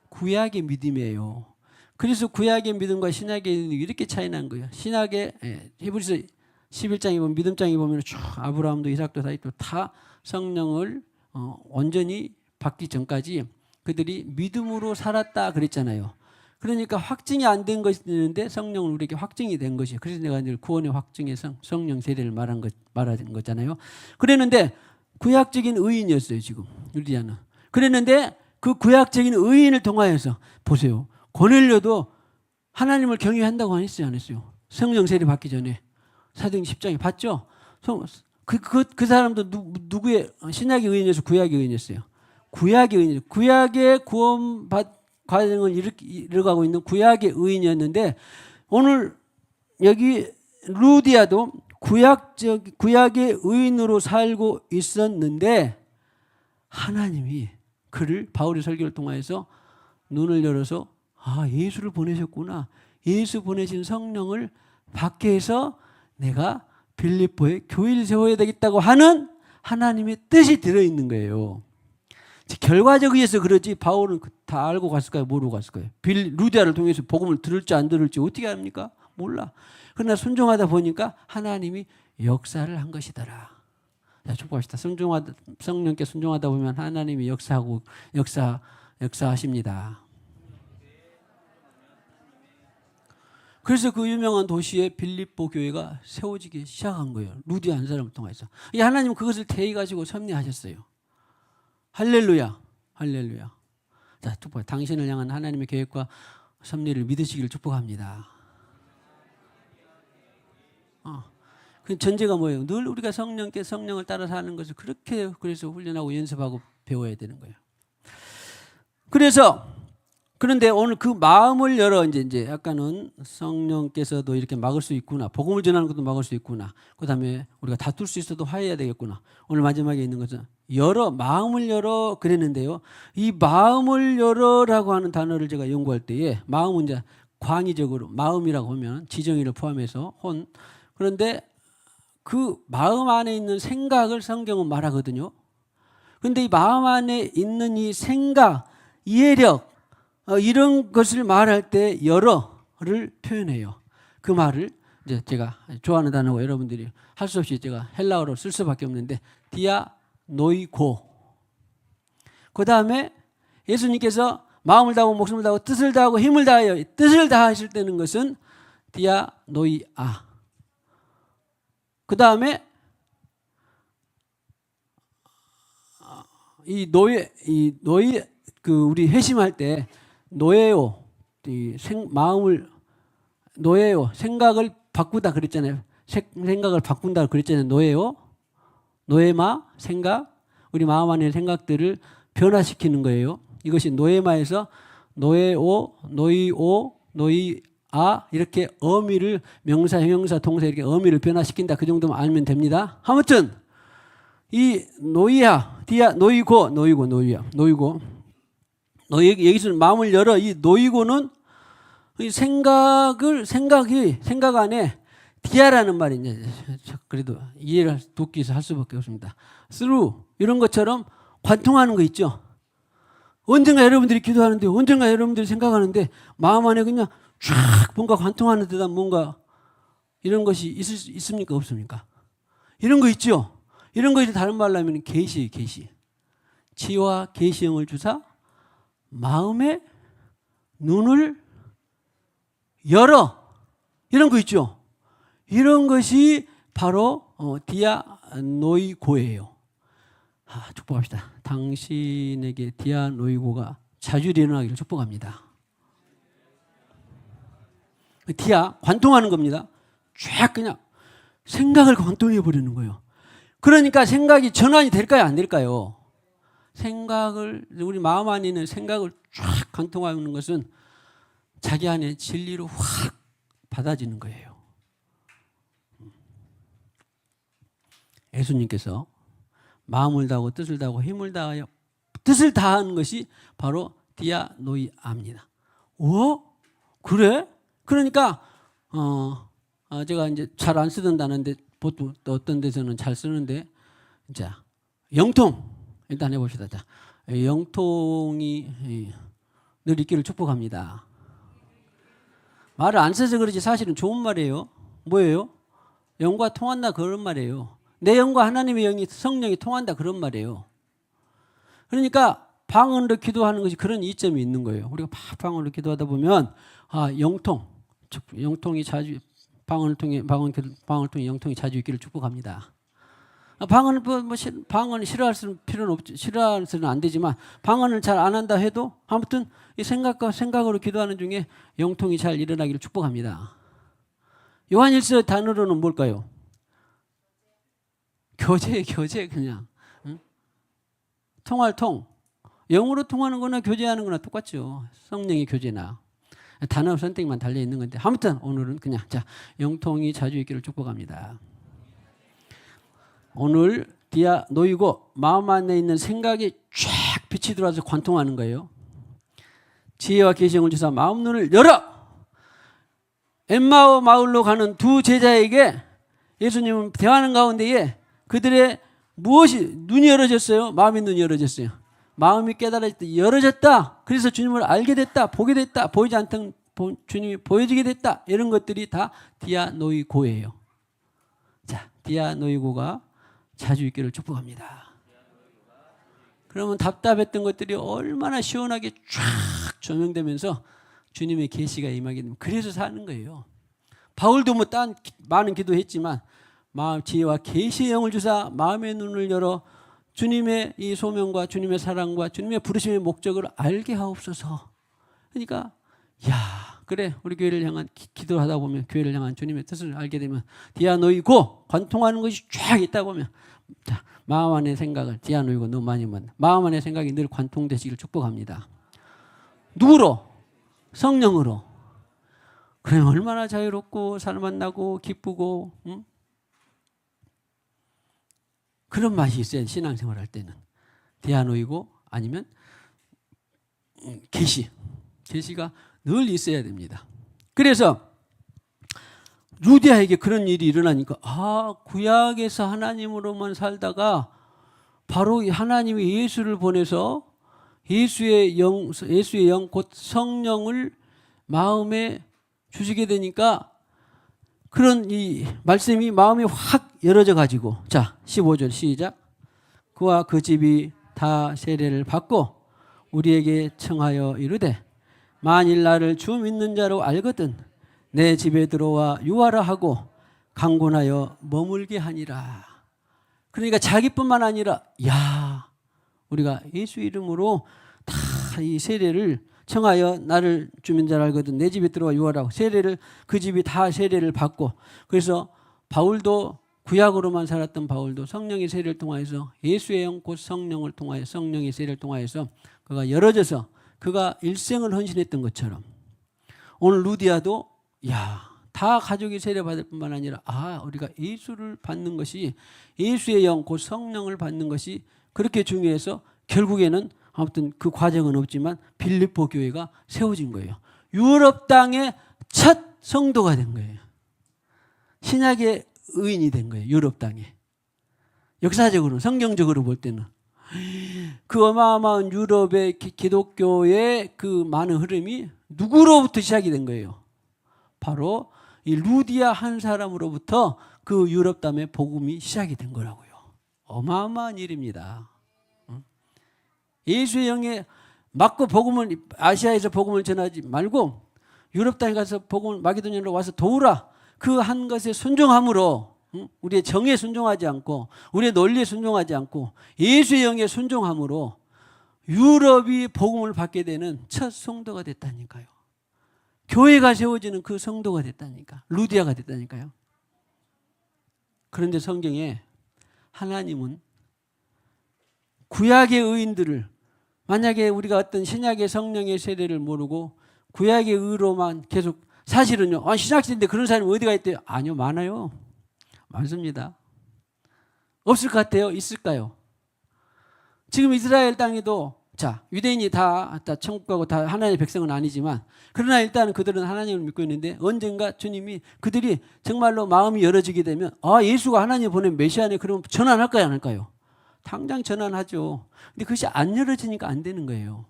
A: 구약의 믿음이에요. 그래서 구약의 믿음과 신약의 믿음이 이렇게 차이 난 거예요. 신약의 히브리서 11장에 보면 믿음장에 보면 쭉 아브라함도 이삭도 다윗도 다 성령을 온전히 받기 전까지 그들이 믿음으로 살았다 그랬잖아요. 그러니까 확증이 안 된 것이 되는데 성령은 우리에게 확증이 된 것이에요. 그래서 내가 늘 구원의 확증의 성령 세례를 말한 거잖아요. 그랬는데 구약적인 의인이었어요 지금 루디아는. 그랬는데 그 구약적인 의인을 통하여서 보세요. 고넬료도 하나님을 경외한다고 안 했어요, 안 했어요? 성령 세례 받기 전에 사도행 10장에 봤죠? 그 사람도 누구의 신약의 의인이어서 구약의 의인이었어요. 구약의 의인, 구약의 구원 과정을 이뤄가고 있는 구약의 의인이었는데 오늘 여기 루디아도 구약의 의인으로 살고 있었는데 하나님이 그를 바울의 설교를 통해서 눈을 열어서 예수를 보내셨구나. 예수 보내신 성령을 받게 해서 내가 빌립보에 교회를 세워야 되겠다고 하는 하나님의 뜻이 들어있는 거예요. 결과적 의해서 그러지 바울은 다 알고 갔을까요? 모르고 갔을까요? 루디아를 통해서 복음을 들을지 안 들을지 어떻게 합니까? 몰라. 그러나 순종하다 보니까 하나님이 역사를 한 것이더라. 자, 축복합시다. 성령께 순종하다 보면 하나님이 역사하십니다. 그래서 그 유명한 도시에 빌립보 교회가 세워지기 시작한 거예요. 루디아 한 사람을 통해서. 하나님은 그것을 대의 가지고 섭리하셨어요. 할렐루야, 할렐루야. 자, 축복. 당신을 향한 하나님의 계획과 섭리를 믿으시기를 축복합니다. 그 전제가 뭐예요? 늘 우리가 성령을 따라서 하는 것을 그래서 훈련하고 연습하고 배워야 되는 거예요. 그런데 오늘 그 마음을 열어 이제 약간은 성령께서도 이렇게 막을 수 있구나. 복음을 전하는 것도 막을 수 있구나. 그다음에 우리가 다툴 수 있어도 화해해야 되겠구나. 오늘 마지막에 있는 것은 마음을 열어 그랬는데요. 이 마음을 열어라고 하는 단어를 제가 연구할 때에 마음은 이제 광의적으로 마음이라고 하면 지정의를 포함해서 그런데 그 마음 안에 있는 생각을 성경은 말하거든요. 그런데 이 마음 안에 있는 이 생각, 이해력 이런 것을 말할 때 열어를 표현해요. 그 말을 이제 제가 좋아하는 단어고 여러분들이 할 수 없이 제가 헬라어로 쓸 수밖에 없는데 디아노이고. 그 다음에 예수님께서 마음을 다하고 목숨을 다하고 뜻을 다하고 힘을 다하여 뜻을 다하실 때는 것은 디아노이아. 그 다음에 우리 회심할 때 노예요. 노예요. 생각을 바꾸다 그랬잖아요. 생각을 바꾼다 그랬잖아요. 노예마 생각. 우리 마음 안에 생각들을 변화시키는 거예요. 이것이 노예마에서 노이오, 노이아 이렇게 어미를 명사, 형용사, 동사 이렇게 어미를 변화시킨다. 그 정도만 알면 됩니다. 아무튼 이 노이야, 노이고. 여기서 마음을 열어. 이 노이고는 이 생각 안에 디아라는 말이 이제 그래도 이해를 돕기 위해서 할 수밖에 없습니다. through 이런 것처럼 관통하는 거 있죠. 언젠가 여러분들이 기도하는데, 언젠가 여러분들이 생각하는데 마음 안에 그냥 쫙 뭔가 관통하는 듯한 뭔가 이런 것이 있습니까? 없습니까? 이런 거 있죠. 이런 것이 다른 말로 하면 계시예요. 계시. 지와 계시형을 주사 마음의 눈을 열어. 이런 거 있죠. 이런 것이 바로 디아노이고예요. 축복합시다. 당신에게 디아노이고가 자주 일어나기를 축복합니다. 관통하는 겁니다. 쫙 그냥 생각을 관통해 버리는 거예요. 그러니까 생각이 전환이 될까요? 안 될까요? 우리 마음 안에 있는 생각을 쫙 관통하는 것은 자기 안에 진리로 확 받아지는 거예요. 예수님께서 마음을 다하고 뜻을 다하고 힘을 다하여 뜻을 다하는 것이 바로 디아노이아입니다. 그래? 그러니까 제가 이제 잘 안 쓰던 단어인데 보통 어떤 데서는 잘 쓰는데 자 영통 일단 해봅시다. 자 영통이 늘 있기를 축복합니다. 말을 안 써서 그러지 사실은 좋은 말이에요. 뭐예요? 영과 통한다 그런 말이에요. 내 영과 하나님의 영이 성령이 통한다 그런 말이에요. 그러니까 방언으로 기도하는 것이 그런 이점이 있는 거예요. 우리가 방언으로 기도하다 보면 영통이 자주 방언을 통해 영통이 자주 있기를 축복합니다. 방언을 싫어할 필요는 없지, 싫어해서는 안 되지만 방언을 잘 안 한다 해도 아무튼 이 생각으로 기도하는 중에 영통이 잘 일어나기를 축복합니다. 요한일서 단어로는 뭘까요? 교제 그냥 통할 통. 영으로 통하는 거나 교제하는 거나 똑같죠. 성령의 교제나 단어 선택만 달려 있는 건데 아무튼 오늘은 그냥 영통이 자주 있기를 축복합니다. 오늘 디아노이고 마음 안에 있는 생각이 쫙 빛이 들어와서 관통하는 거예요. 지혜와 계시형을 주사 마음 눈을 열어. 엠마오 마을로 가는 두 제자에게 예수님은 대화하는 가운데에 그들의 무엇이 눈이 열어졌어요? 마음의 눈이 열어졌어요. 마음이 깨달아졌다. 열어졌다. 그래서 주님을 알게 됐다. 보게 됐다. 보이지 않던 주님이 보여지게 됐다. 이런 것들이 다 디아노이고예요. 자, 디아노이고가 자주 있기를 축복합니다. 그러면 답답했던 것들이 얼마나 시원하게 쫙 조명되면서 주님의 계시가 임하게 됩니다. 그래서 사는 거예요. 바울도 뭐 딴 많은 기도했지만 마음 지혜와 계시의 영을 주사 마음의 눈을 열어 주님의 이 소명과 주님의 사랑과 주님의 부르심의 목적을 알게 하옵소서. 그러니까 야 그래 우리 교회를 향한 기도하다 보면 교회를 향한 주님의 뜻을 알게 되면 디아노이고 관통하는 것이 쫙 있다 보면 자, 마음 안의 생각을 디아노이고 너무 많이 만나 마음 안의 생각이 늘 관통되시기를 축복합니다. 누구로? 성령으로. 그러면 얼마나 자유롭고 살만나고 기쁘고 그런 맛이 있어요. 신앙생활 할 때는. 디아노이고 아니면 계시가 늘 있어야 됩니다. 그래서 루디아에게 그런 일이 일어나니까 구약에서 하나님으로만 살다가 바로 하나님이 예수를 보내서 예수의 영 곧 성령을 마음에 주시게 되니까 그런 이 말씀이 마음이 확 열어져 가지고 자 15절 시작. 그와 그 집이 다 세례를 받고 우리에게 청하여 이르되 만일 나를 주 믿는 자로 알거든 내 집에 들어와 유하라 하고 강권하여 머물게 하니라. 그러니까 자기뿐만 아니라 우리가 예수 이름으로 다 이 세례를 청하여 나를 주 믿는 자로 알거든 내 집에 들어와 유하라고 세례를 그 집이 다 세례를 받고 그래서 바울도 구약으로만 살았던 바울도 성령의 세례를 통하여서 예수의 영 곧 성령을 통하여 성령의 세례를 통하여서 그가 열어져서 그가 일생을 헌신했던 것처럼 오늘 루디아도 다 가족이 세례 받을 뿐만 아니라 우리가 예수를 받는 것이 예수의 영 곧 성령을 받는 것이 그렇게 중요해서 결국에는 아무튼 그 과정은 없지만 빌립보 교회가 세워진 거예요. 유럽 땅의 첫 성도가 된 거예요. 신약의 의인이 된 거예요. 유럽 땅에. 역사적으로 성경적으로 볼 때는 그 어마어마한 유럽의 기독교의 그 많은 흐름이 누구로부터 시작이 된 거예요. 바로 이 루디아 한 사람으로부터 그 유럽 땅의 복음이 시작이 된 거라고요. 어마어마한 일입니다. 예수의 영에 맞고 복음을 아시아에서 복음을 전하지 말고 유럽 땅에 가서 복음을 마게도냐로 와서 도우라. 그 한 것에 순종함으로 우리의 정에 순종하지 않고 우리의 논리에 순종하지 않고 예수의 영에 순종함으로 유럽이 복음을 받게 되는 첫 성도가 됐다니까요. 교회가 세워지는 그 성도가 됐다니까. 루디아가 됐다니까요. 그런데 성경에 하나님은 구약의 의인들을 만약에 우리가 어떤 신약의 성령의 세례를 모르고 구약의 의로만 계속 사실은요. 신약시대인데 그런 사람이 어디가 있대요? 아니요. 많아요. 많습니다. 없을 것 같아요? 있을까요? 지금 이스라엘 땅에도 유대인이 다 천국 가고 다 하나님의 백성은 아니지만 그러나 일단은 그들은 하나님을 믿고 있는데 언젠가 주님이 그들이 정말로 마음이 열어지게 되면 예수가 하나님 보낸 메시아네 그러면 전환할까요? 안 할까요? 당장 전환하죠. 근데 그것이 안 열어지니까 안 되는 거예요.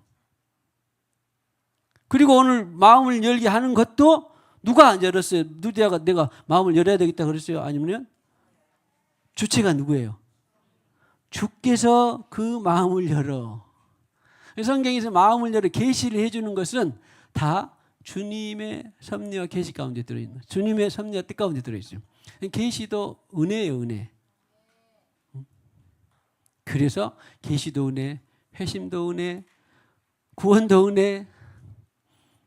A: 그리고 오늘 마음을 열게 하는 것도 누가 안 열었어요? 루디아가 내가 마음을 열어야 되겠다 그랬어요? 아니면 주체가 누구예요? 주께서 그 마음을 열어. 성경에서 마음을 열어 계시를 해주는 것은 다 주님의 섭리와 계시 가운데 들어있는 주님의 섭리와 뜻 가운데 들어있어요. 계시도 은혜예요. 은혜. 그래서 계시도 은혜, 회심도 은혜, 구원도 은혜,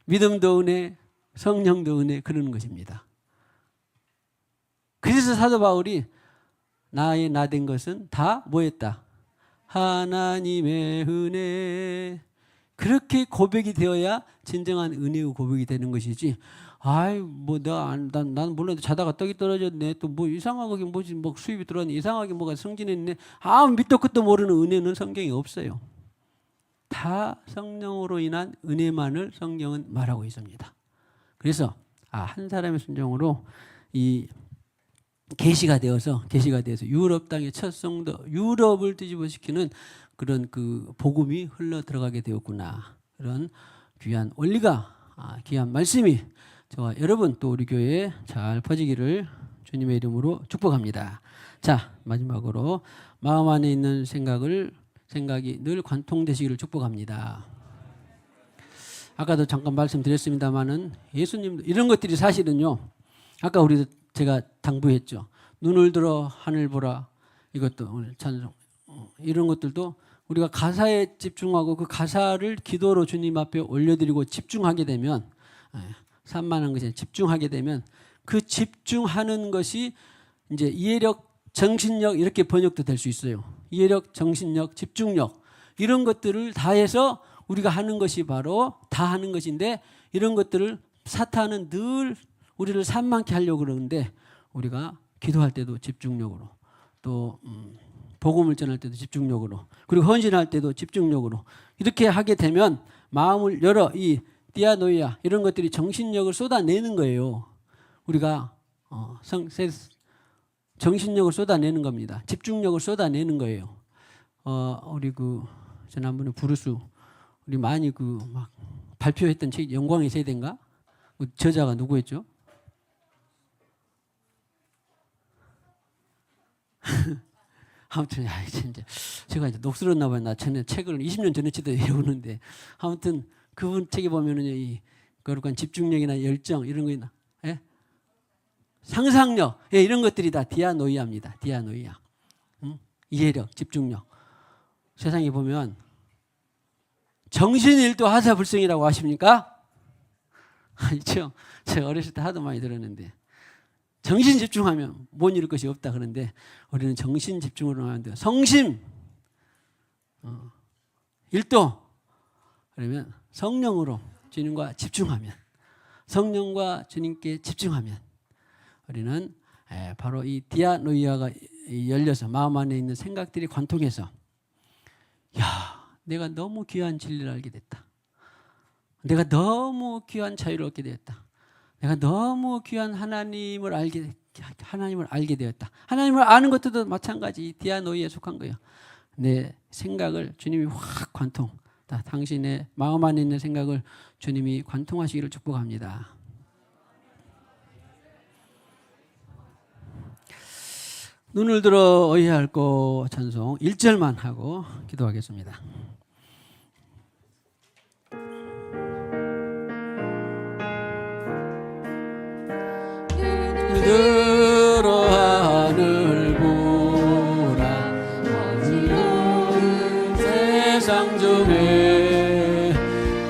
A: 믿음도 은혜, 성령도 은혜 그러는 것입니다. 그래서 사도 바울이 나의 나 된 것은 다 뭐였다? 하나님의 은혜. 그렇게 고백이 되어야 진정한 은혜의 고백이 되는 것이지. 난 몰라도 자다가 떡이 떨어졌네. 또 뭐 이상하게 뭐지 뭐 수입이 들어왔네. 이상하게 뭐가 승진했네. 밑도 끝도 모르는 은혜는 성경에 없어요. 다 성령으로 인한 은혜만을 성경은 말하고 있습니다. 그래서 한 사람의 순종으로 이 계시가 되어서 유럽 땅의 첫 성도, 유럽을 뒤집어시키는 그런 그 복음이 흘러 들어가게 되었구나. 그런 귀한 원리가, 귀한 말씀이 저와 여러분 또 우리 교회에 잘 퍼지기를 주님의 이름으로 축복합니다. 자, 마지막으로 마음 안에 있는 생각이 늘 관통되시기를 축복합니다. 아까도 잠깐 말씀드렸습니다마는 예수님도 이런 것들이 사실은요, 아까 제가 당부했죠. 눈을 들어 하늘 보라, 이것도 오늘 찬송, 이런 것들도 우리가 가사에 집중하고 그 가사를 기도로 주님 앞에 올려드리고 집중하게 되면, 산만한 것에 집중하게 되면 그 집중하는 것이 이제 이해력, 정신력 이렇게 번역도 될 수 있어요. 이해력, 정신력, 집중력 이런 것들을 다해서 우리가 하는 것이 바로 다 하는 것인데, 이런 것들을 사탄은 늘 우리를 산만케 하려고 그러는데, 우리가 기도할 때도 집중력으로, 또 복음을 전할 때도 집중력으로, 그리고 헌신할 때도 집중력으로 이렇게 하게 되면 마음을 열어 이 디아노이아 이런 것들이 정신력을 쏟아내는 거예요. 우리가 정신력을 쏟아내는 겁니다. 집중력을 쏟아내는 거예요. 우리 지난번에 부르스 우리 많이 막 발표했던 책 영광의 세대인가? 저자가 누구였죠? 아무튼 진짜 제가 이제 녹슬었나 봐요. 나 전에 책을 20년 전에치도 외우는데, 아무튼 그분 책에 보면은 이 거룩한 집중력이나 열정 이런 거 있나? 예? 상상력, 이런 것들이 다 디아노이아입니다. 디아노이아. 이해력, 집중력. 세상에 보면 정신일도 하사불성이라고 하십니까? 아니죠. 제가 어렸을 때 하도 많이 들었는데, 정신 집중하면 못 이룰 것이 없다 그러는데, 우리는 정신 집중으로 하는데 성심 일도, 그러면 성령으로 주님과 집중하면, 성령과 주님께 집중하면 우리는 바로 이 디아노이아가 열려서 마음 안에 있는 생각들이 관통해서, 내가 너무 귀한 진리를 알게 됐다. 내가 너무 귀한 자유를 얻게 되었다. 내가 너무 귀한 하나님을 알게 되었다. 하나님을 아는 것도 마찬가지 디아노이에 속한 거예요. 내 생각을 주님이 확 관통, 당신의 마음 안에 있는 생각을 주님이 관통하시기를 축복합니다. 눈을 들어 의뢰할고 찬송 1절만 하고 기도하겠습니다. 들어 하늘 보라, 세상 중에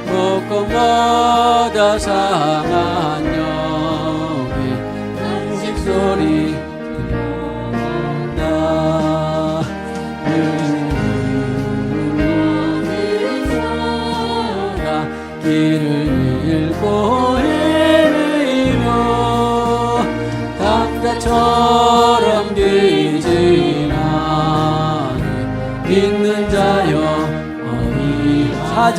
A: 곳곳마다 상한 영의 음식 소리 들려온다. 길을 잃고 처럼 되지 않니 믿는 자여 어이 4절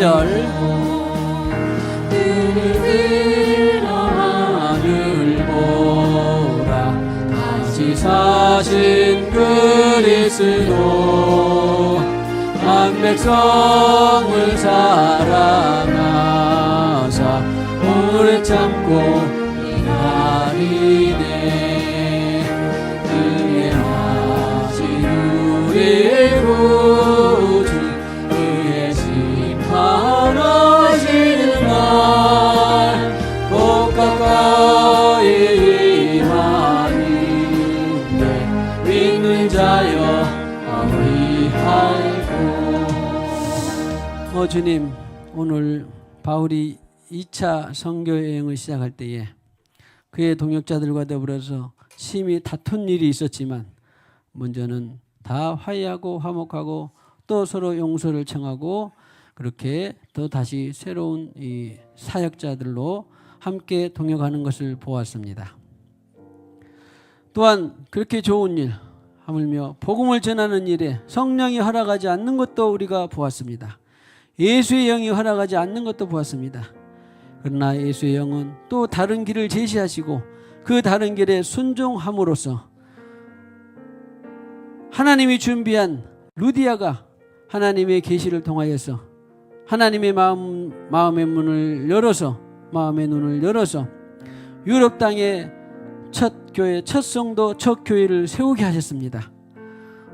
A: 들어 하늘 보라, 다시 사신 그리스도 한 백성을 사랑하사 오래 참고 기다리네. 우리의 구주 그의 심판하시는 날 곧 가까이 임하는데 믿는 자여 의하고. 주님, 오늘 바울이 2차 선교 여행을 시작할 때에 그의 동역자들과 더불어서 심히 다툰 일이 있었지만, 먼저는 다 화해하고 화목하고 또 서로 용서를 청하고, 그렇게 또 다시 새로운 이 사역자들로 함께 동역하는 것을 보았습니다. 또한 그렇게 좋은 일, 하물며 복음을 전하는 일에 성령이 허락하지 않는 것도 우리가 보았습니다. 예수의 영이 허락하지 않는 것도 보았습니다. 그러나 예수의 영은 또 다른 길을 제시하시고 그 다른 길에 순종함으로써 하나님이 준비한 루디아가 하나님의 계시를 통하여서 하나님의 마음의 문을 열어서 마음의 눈을 열어서 유럽 땅에 첫 교회, 첫 성도, 첫 교회를 세우게 하셨습니다.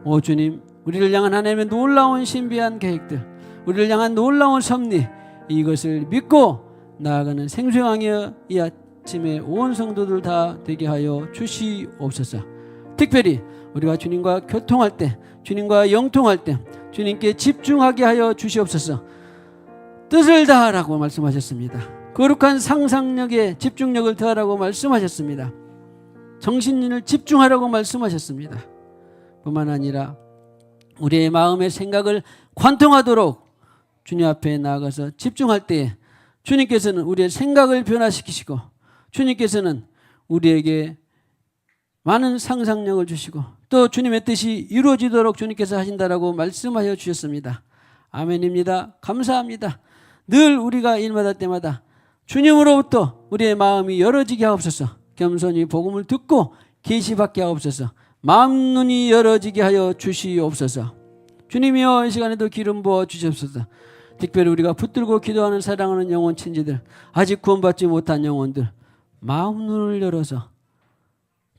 A: 오 주님, 우리를 향한 하나님의 놀라운 신비한 계획들, 우리를 향한 놀라운 섭리, 이것을 믿고 나아가는 생수양의 이 아침에 온 성도들 다 되게 하여 주시옵소서. 특별히 우리가 주님과 교통할 때, 주님과 영통할 때 주님께 집중하게 하여 주시옵소서. 뜻을 다하라고 말씀하셨습니다. 거룩한 상상력에 집중력을 더하라고 말씀하셨습니다. 정신을 집중하라고 말씀하셨습니다. 뿐만 아니라 우리의 마음의 생각을 관통하도록 주님 앞에 나아가서 집중할 때에 주님께서는 우리의 생각을 변화시키시고 주님께서는 우리에게 많은 상상력을 주시고 또 주님의 뜻이 이루어지도록 주님께서 하신다라고 말씀하여 주셨습니다. 아멘입니다. 감사합니다. 늘 우리가 일마다 때마다 주님으로부터 우리의 마음이 열어지게 하옵소서. 겸손히 복음을 듣고 계시받게 하옵소서. 마음 눈이 열어지게 하여 주시옵소서. 주님이여 이 시간에도 기름 부어 주시옵소서. 특별히 우리가 붙들고 기도하는 사랑하는 영혼 친지들, 아직 구원받지 못한 영혼들, 마음 눈을 열어서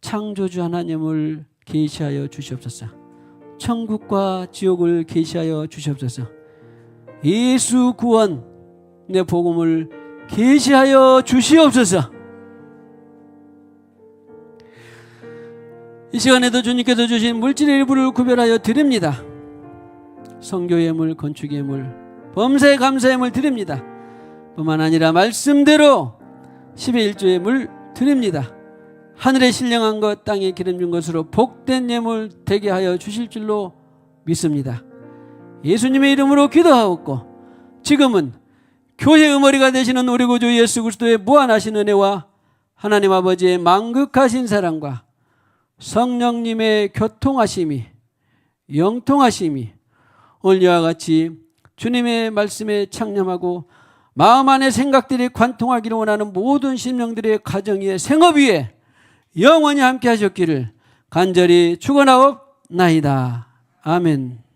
A: 창조주 하나님을 계시하여 주시옵소서. 천국과 지옥을 계시하여 주시옵소서. 예수 구원의 복음을 계시하여 주시옵소서. 이 시간에도 주님께서 주신 물질의 일부를 구별하여 드립니다. 성교의 물, 건축의 물, 범사에 감사의 물 드립니다. 뿐만 아니라 말씀대로 10의 1조의 물 드립니다. 하늘에 신령한 것, 땅에 기름진 것으로 복된 예물 되게 하여 주실 줄로 믿습니다. 예수님의 이름으로 기도하옵고 지금은 교회의 머리가 되시는 우리 구주 예수 그리스도의 무한하신 은혜와 하나님 아버지의 만극하신 사랑과 성령님의 교통하심이, 영통하심이 오늘과 같이 주님의 말씀에 창념하고 마음 안의 생각들이 관통하기를 원하는 모든 심령들의 가정 위에, 생업 위에 영원히 함께 하셨기를 간절히 축원하옵나이다. 아멘.